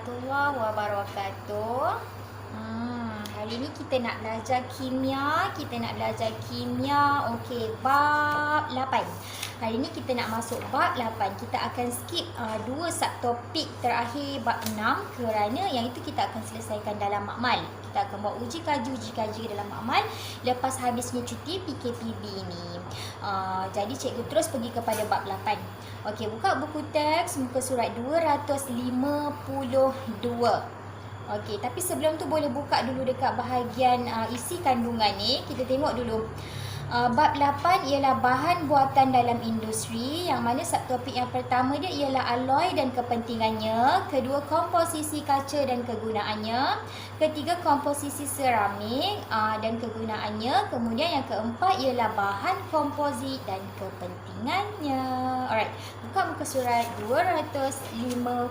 warahmatullahi wabarakatuh. Hari ni kita nak belajar kimia. Okey, bab 8. Hari ni kita nak masuk bab 8. Kita akan skip 2 subtopik terakhir bab 6 kerana yang itu kita akan selesaikan dalam makmal. Kita akan buat uji kaji dalam makmal lepas habisnya cuti PKPB ni. Jadi cikgu terus pergi kepada bab 8. Okey, buka buku teks muka surat 252. Okey, tapi sebelum tu boleh buka dulu dekat bahagian isi kandungan ni. Kita tengok dulu. Bab 8 ialah bahan buatan dalam industri, yang mana subtopik yang pertama dia ialah alloy dan kepentingannya, kedua komposisi kaca dan kegunaannya, ketiga komposisi seramik dan kegunaannya, kemudian yang keempat ialah bahan komposit dan kepentingannya. Alright, buka muka surat 252.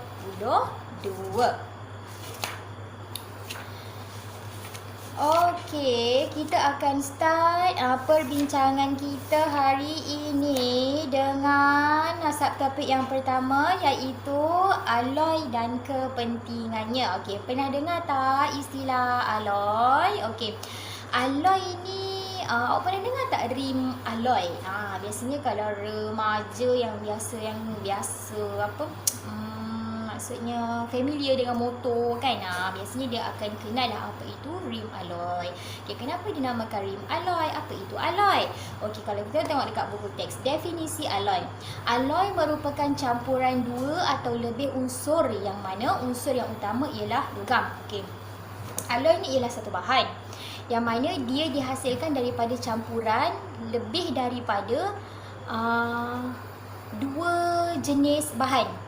Okey, kita akan start perbincangan kita hari ini dengan subtopik yang pertama, iaitu alloy dan kepentingannya. Okey, pernah dengar tak istilah alloy? Okey, alloy ni awak pernah dengar tak rim alloy? Biasanya kalau remaja yang biasa apa? Maksudnya familiar dengan motor kan, biasanya dia akan kenal lah apa itu rim alloy. Okay, kenapa dinamakan rim alloy? Apa itu alloy? Okey, kalau kita tengok dekat buku teks, definisi alloy. Alloy merupakan campuran dua atau lebih unsur, yang mana unsur yang utama ialah logam. Okey, alloy ni ialah satu bahan yang mana dia dihasilkan daripada campuran lebih daripada dua jenis bahan.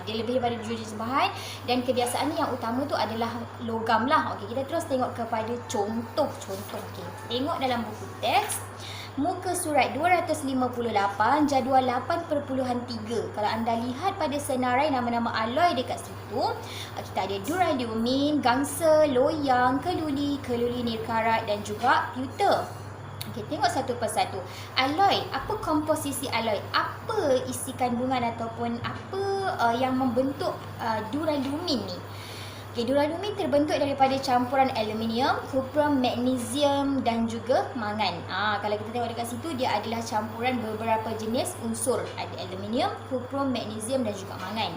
Dia lebih daripada 2 jenis bahan, dan kebiasaannya yang utama tu adalah logam lah. Okey, kita terus tengok kepada contoh. Okey, tengok dalam buku teks muka surat 258 jadual 8.3. Kalau anda lihat pada senarai nama-nama alloy dekat situ, kita ada duralumin, gangsa, loyang, keluli nirkarat dan juga pewter. Okey, tengok satu persatu. Alloy, apa komposisi alloy? Apa isi kandungan ataupun apa yang membentuk duralumin ni? Okey, duralumin terbentuk daripada campuran aluminium, kuprum, magnesium dan juga mangan. Kalau kita tengok dekat situ, dia adalah campuran beberapa jenis unsur. Ada aluminium, kuprum, magnesium dan juga mangan.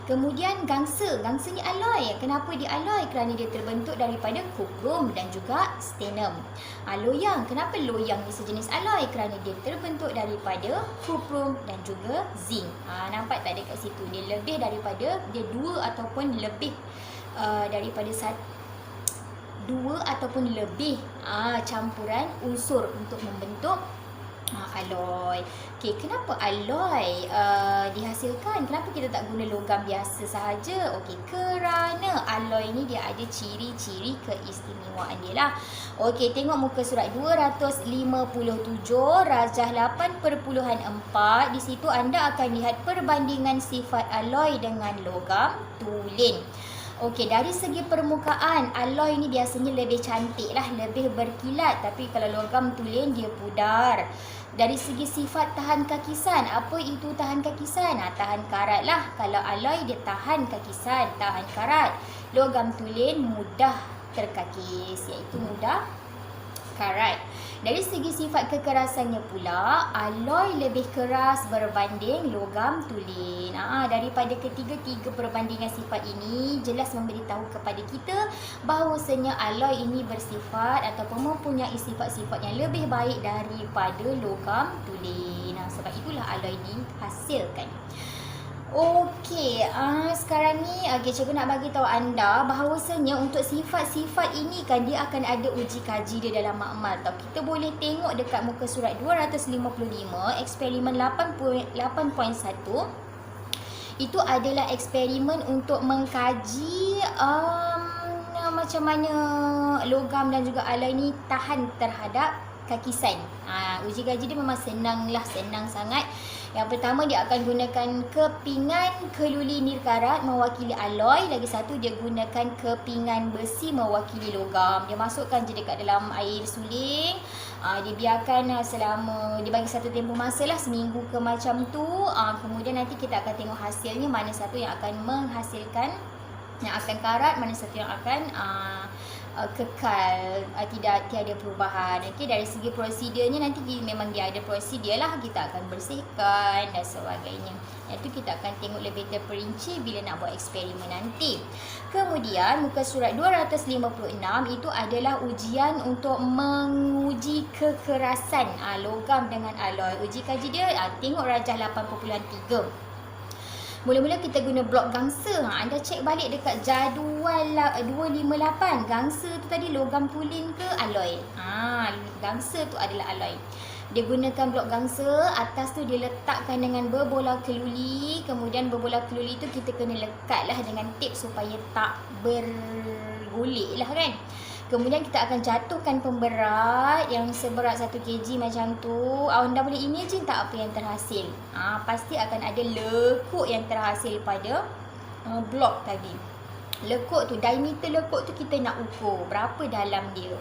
Kemudian gangsa ni alloy. Kenapa dia alloy? Kerana dia terbentuk daripada kuprum dan juga stannum. Loyang, kenapa loyang ni sejenis alloy? Kerana dia terbentuk daripada kuprum dan juga zinc. Nampak tak dekat situ? Dia lebih daripada, dia dua ataupun lebih daripada dua ataupun lebih campuran unsur untuk membentuk alloy. Okey, kenapa alloy dihasilkan? Kenapa kita tak guna logam biasa sahaja? Okey, kerana alloy ni dia ada ciri-ciri keistimewaan dia lah. Okey, tengok muka surat 257 rajah 8.4. Di situ anda akan lihat perbandingan sifat alloy dengan logam tulen. Okey, dari segi permukaan, alloy ni biasanya lebih cantik lah, lebih berkilat. Tapi kalau logam tulen, dia pudar. Dari segi sifat tahan kakisan, apa itu tahan kakisan? Tahan karat lah. Kalau alloy dia tahan kakisan, tahan karat. Logam tulen mudah terkakis, iaitu mudah karat. Dari segi sifat kekerasannya pula, alloy lebih keras berbanding logam tulen. Daripada ketiga-tiga perbandingan sifat ini jelas memberitahu kepada kita bahawasanya alloy ini bersifat ataupun mempunyai sifat-sifat yang lebih baik daripada logam tulen. Sebab itulah alloy dihasilkan. Okey, sekarang ni cikgu nak bagi tahu anda bahawasanya untuk sifat-sifat ini kan dia akan ada uji kaji dia dalam makmal tau. Kita boleh tengok dekat muka surat 255 eksperimen 8.1. Itu adalah eksperimen untuk mengkaji macam mana logam dan juga alloy ni tahan terhadap kakisan. Uji kaji dia memang senang sangat. Yang pertama, dia akan gunakan kepingan keluli nirkarat mewakili alloy. Lagi satu, dia gunakan kepingan besi mewakili logam. Dia masukkan je dekat dalam air suling. Dibiarkan selama, dia bagi satu tempoh masa lah, seminggu ke macam tu. Kemudian nanti kita akan tengok hasilnya, mana satu yang akan menghasilkan, yang akan karat, mana satu yang akan kekal, tiada perubahan. Okey, dari segi prosedurnya nanti memang dia ada prosedur lah, kita akan bersihkan dan sebagainya. Itu kita akan tengok lebih terperinci bila nak buat eksperimen nanti. Kemudian muka surat 256 itu adalah ujian untuk menguji kekerasan logam dengan alloy. Uji kaji dia tengok rajah 8.3. Mula-mula kita guna blok gangsa. Anda cek balik dekat jadual 258. Gangsa tu tadi logam tulen ke alloy? Gangsa tu adalah alloy. Dia gunakan blok gangsa, atas tu dia letakkan dengan berbola keluli. Kemudian berbola keluli tu kita kena lekatlah dengan tip supaya tak bergolek lah kan. Kemudian kita akan jatuhkan pemberat yang seberat 1 kg macam tu. Anda boleh imagine tak apa yang terhasil? Pasti akan ada lekuk yang terhasil pada blok tadi. Lekuk tu, diameter lekuk tu kita nak ukur berapa dalam dia.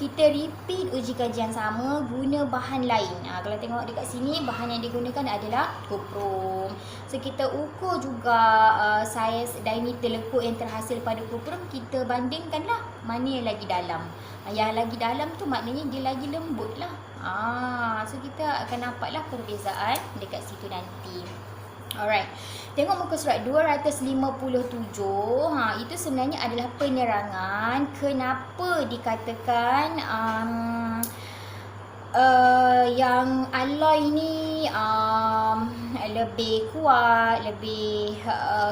Kita repeat uji kajian sama guna bahan lain. Kalau tengok dekat sini, bahan yang digunakan adalah kuprum. So kita ukur juga saiz diameter lekuk yang terhasil pada kuprum. Kita bandingkanlah mana yang lagi dalam. Yang lagi dalam tu maknanya dia lagi lembut lah. So kita akan nampaklah perbezaan dekat situ nanti. Alright. Tengok muka surat 257. Itu sebenarnya adalah penerangan kenapa dikatakan yang alloy ni lebih kuat, lebih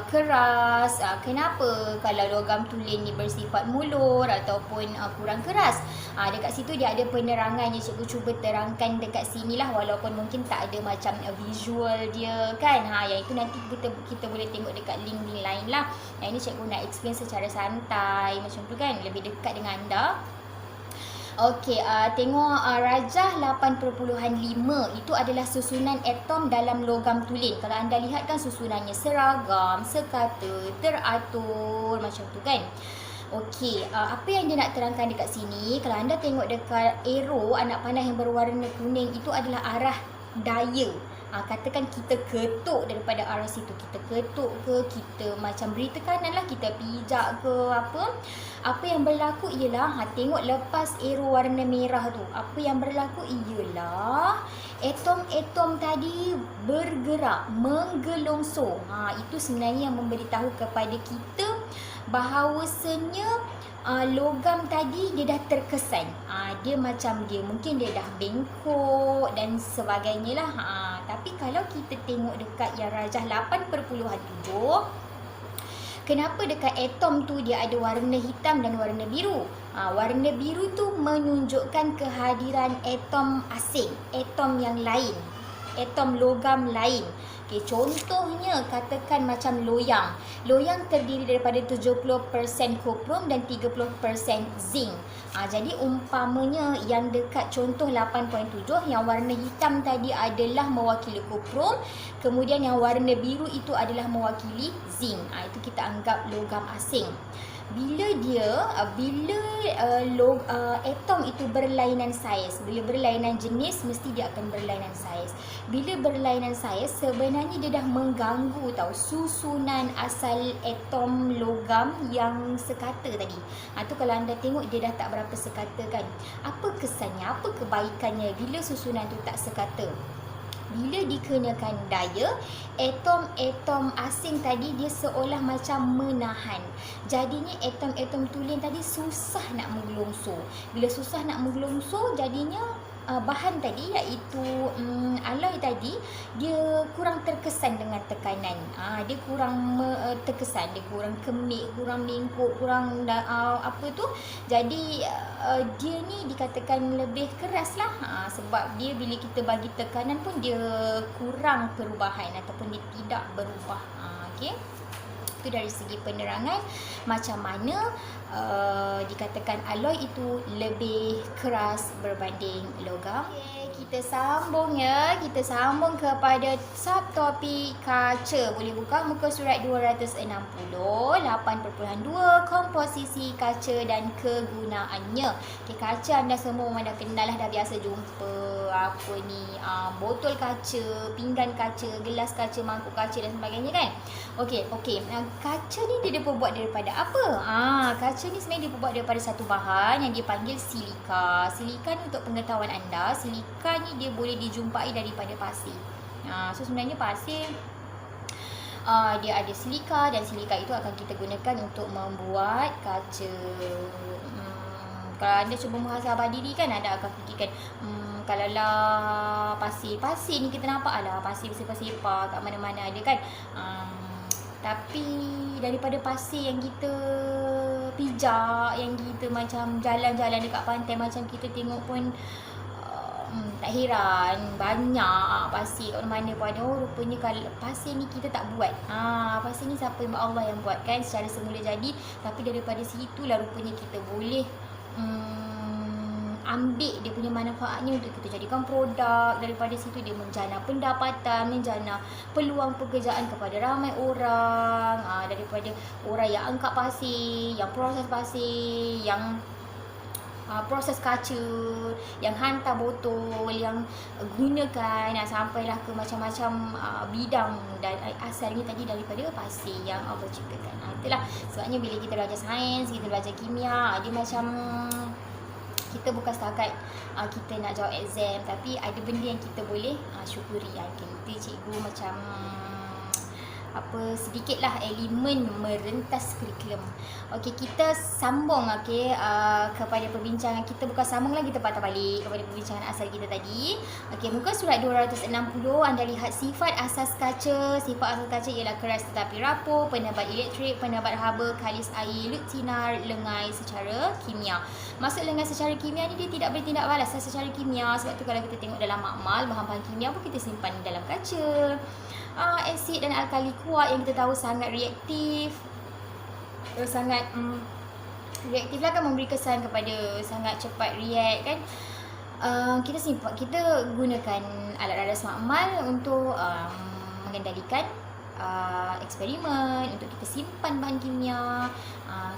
keras. Kenapa kalau logam tulen ni bersifat mulur ataupun kurang keras? Dekat situ dia ada penerangan yang cikgu cuba terangkan dekat sini lah, walaupun mungkin tak ada macam visual dia kan. Yang itu nanti kita boleh tengok dekat link-link lain lah. Yang ini cikgu nak explain secara santai macam tu kan, lebih dekat dengan anda. Okey, tengok rajah 8.5 itu adalah susunan atom dalam logam tulen. Kalau anda lihat kan susunannya seragam, sekata, teratur macam tu kan. Okey, apa yang dia nak terangkan dekat sini, kalau anda tengok dekat arrow anak panah yang berwarna kuning, itu adalah arah daya. Katakan kita ketuk daripada arah situ, kita ketuk ke, kita macam beri tekanan lah, kita pijak ke apa yang berlaku ialah, tengok lepas arrow warna merah tu, apa yang berlaku ialah atom-atom tadi bergerak, menggelongsor. Itu sebenarnya yang memberitahu kepada kita bahawasanya logam tadi dia dah terkesan. Dia macam mungkin dia dah bengkok dan sebagainya lah. Tapi kalau kita tengok dekat yang rajah 8.7, kenapa dekat atom tu dia ada warna hitam dan warna biru? Warna biru tu menunjukkan kehadiran atom asing, atom yang lain, atom logam lain. Okay, contohnya katakan macam loyang. Loyang terdiri daripada 70% kuprum dan 30% zinc. Jadi umpamanya yang dekat contoh 8.7, yang warna hitam tadi adalah mewakili kuprum, kemudian yang warna biru itu adalah mewakili zinc. Itu kita anggap logam asing. Bila atom itu berlainan saiz, bila berlainan jenis mesti dia akan berlainan saiz. Bila berlainan saiz sebenarnya dia dah mengganggu susunan asal atom logam yang sekata tadi. Tu kalau anda tengok dia dah tak berapa sekata kan. Apa kesannya, apa kebaikannya bila susunan tu tak sekata? Bila dikenakan daya, atom-atom asing tadi dia seolah macam menahan. Jadinya atom-atom tulen tadi susah nak menggelongsor. Bila susah nak menggelongsor, jadinya bahan tadi iaitu alloy tadi dia kurang terkesan dengan tekanan. Dia kurang terkesan, dia kurang kemik, kurang bengkok, kurang jadi dia ni dikatakan lebih keras lah. Sebab dia bila kita bagi tekanan pun dia kurang perubahan ataupun dia tidak berubah. Okey. Itu dari segi penerangan macam mana dikatakan alloy itu lebih keras berbanding logam. kita sambung ya. Kita sambung kepada subtopik kaca. Boleh buka muka surat 260, 8.2, komposisi kaca dan kegunaannya. Okay, kaca anda semua memang dah kenal lah, dah biasa jumpa apa ni, botol kaca, pinggan kaca, gelas kaca, mangkuk kaca dan sebagainya kan. Okey. Kaca ni dia diperbuat daripada apa? Kaca ni sebenarnya diperbuat daripada satu bahan yang dipanggil silika. Silika ni untuk pengetahuan anda, silika ni dia boleh dijumpai daripada pasir. So sebenarnya pasir dia ada silika dan silika itu akan kita gunakan untuk membuat kaca. Kalau anda cuba muhasabah diri kan, anda akan fikirkan kalau lah pasir ni kita nampak lah pasir bersepah-sepah kat mana-mana ada kan. Tapi daripada pasir yang kita pijak, yang kita macam jalan-jalan dekat pantai macam kita tengok pun tak heran banyak pasir kat mana pun ada. Rupanya kalau pasir ni kita tak buat. Pasir ni siapa yang Allah yang buat kan secara semula jadi. Tapi daripada situlah rupanya kita boleh ambil dia punya manfaatnya untuk kita jadikan produk. Daripada situ dia menjana pendapatan, menjana peluang pekerjaan kepada ramai orang. Daripada orang yang angkat pasir, yang proses pasir, yang proses kaca, yang hantar botol, yang gunakan sampailah ke macam-macam bidang. Dan asalnya tadi daripada pasir yang Allah ciptakan. Itulah sebabnya bila kita belajar sains, kita belajar kimia, dia macam kita bukan setakat kita nak jawab exam, tapi ada benda yang kita boleh syukuri. Kita cikgu macam sedikitlah elemen merentas kurikulum. Okey, kita sambung kepada perbincangan kita. Bukan sambung lagi, kita patah balik kepada perbincangan asal kita tadi. Okey, muka surat 260 anda lihat sifat asas kaca. Sifat asas kaca ialah keras tetapi rapuh, penebat elektrik, penebat haba, kalis air, lutinar, lengai secara kimia. Maksud lengai secara kimia ni dia tidak bertindak balas secara kimia. Sebab tu kalau kita tengok dalam makmal, bahan-bahan kimia pun kita simpan dalam kaca. Asid dan alkali kuat yang kita tahu sangat reaktif, sangat reaktif lah kan, memberi kesan kepada sangat cepat react kan. Kita gunakan alat-alat makmal untuk mengendalikan eksperimen, untuk kita simpan bahan kimia.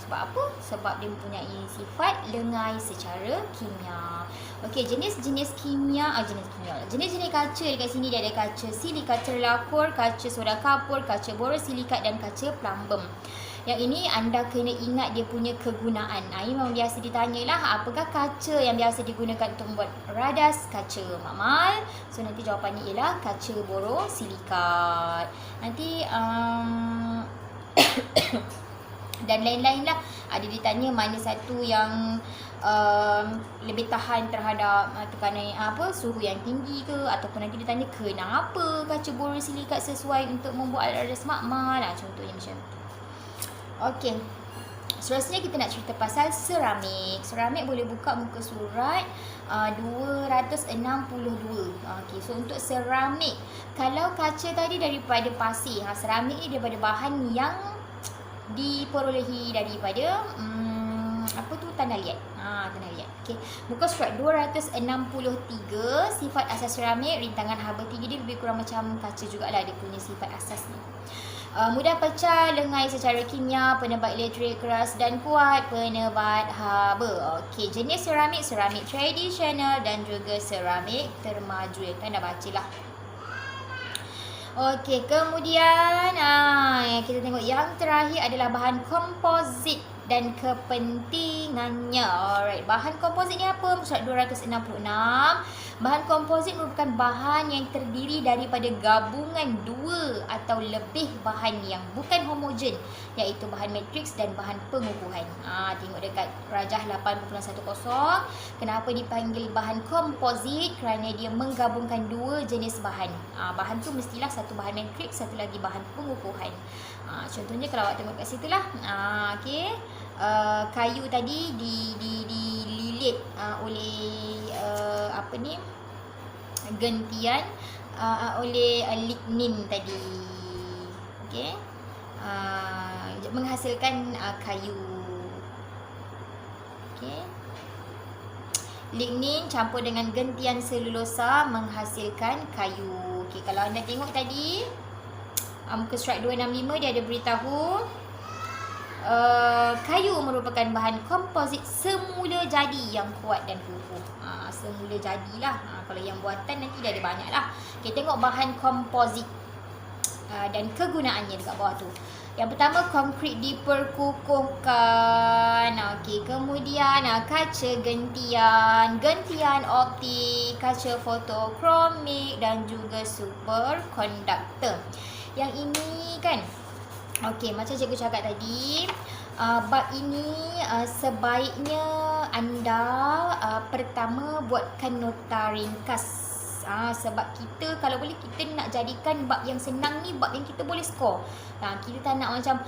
Sebab apa? Sebab dia mempunyai sifat lengai secara kimia. Okey, jenis-jenis kaca dekat sini dia ada kaca silika terlakur, kaca soda kapur, kaca borosilikat dan kaca plumbum. Yang ini anda kena ingat dia punya kegunaan. Ini memang biasa ditanyalah, apakah kaca yang biasa digunakan untuk membuat radas kaca makmal? So nanti jawapannya ialah kaca borosilikat. Nanti dan lain-lain lah. Ada ditanya mana satu yang lebih tahan terhadap tekanan suhu yang tinggi ke, ataupun nanti ditanya kenapa kaca borosilikat sesuai untuk membuat radas makmal. Contohnya macam tu. Okey. Seterusnya kita nak cerita pasal seramik. Seramik boleh buka muka surat 262. Okey, so untuk seramik, kalau kaca tadi daripada pasir, seramik ni daripada bahan yang diperolehi daripada tanah liat. Tanah liat. Okey, muka surat 263, sifat asas seramik, rintangan haba tinggi, dia lebih kurang macam kaca jugalah, dia punya sifat asas ni. Mudah pecah, lengai secara kimia, penebat elektrik, keras dan kuat, penebat haba. Okey, jenis seramik tradisional dan juga seramik termaju. Yang anda bacalah. Okey, kemudian kita tengok yang terakhir adalah bahan komposit dan kepentingannya. Alright, bahan komposit ni apa? Surat 266. Bahan komposit merupakan bahan yang terdiri daripada gabungan dua atau lebih bahan yang bukan homogen, iaitu bahan matriks dan bahan pengukuhan. Tengok dekat Rajah 8.10. Kenapa dipanggil bahan komposit? Kerana dia menggabungkan dua jenis bahan. Bahan tu mestilah satu bahan matriks, satu lagi bahan pengukuhan. Contohnya kalau awak tengok kat situ lah. Okey. Kayu tadi dililit oleh gentian oleh lignin tadi. Okey. Menghasilkan kayu. Okey. Lignin campur dengan gentian selulosa menghasilkan kayu. Okey, kalau anda tengok tadi muka slide 265 dia ada beritahu kayu merupakan bahan komposit semula jadi yang kuat dan kukuh. Semula jadilah. Kalau yang buatan nanti dah ada banyak lah. Okay, tengok bahan komposit dan kegunaannya dekat bawah tu. Yang pertama, konkrit diperkukuhkan. Okay, kemudian kaca gentian, gentian optik, kaca fotokromik dan juga superkonduktor. Yang ini kan, okey, macam cikgu cakap tadi, bab ini sebaiknya anda pertama buatkan nota ringkas. Sebab kita kalau boleh kita nak jadikan bab yang senang ni bab yang kita boleh skor. Kita tak nak macam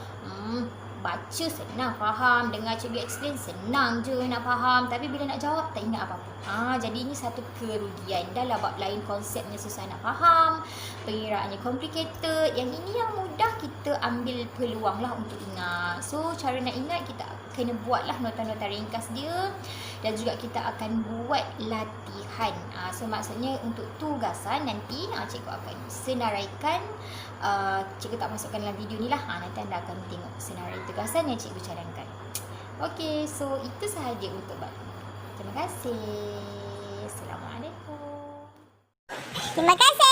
baca senang faham, dengar cikgu explain senang je nak faham, tapi bila nak jawab tak ingat apa-apa. Jadi ini satu kerugian. Dalam bab lain konsepnya susah nak faham, pengiraannya complicated. Yang ini yang mudah, kita ambil peluang lah untuk ingat. So cara nak ingat kita kena buatlah nota-nota ringkas dia, dan juga kita akan buat latihan. So maksudnya untuk tugasan nanti cikgu akan senaraikan. Cikgu tak masukkan dalam video ni lah. Nanti anda akan tengok senarai tugasan yang cikgu cadangkan. Okey, so itu sahaja untuk bab ini. Terima kasih. Assalamualaikum. Terima kasih.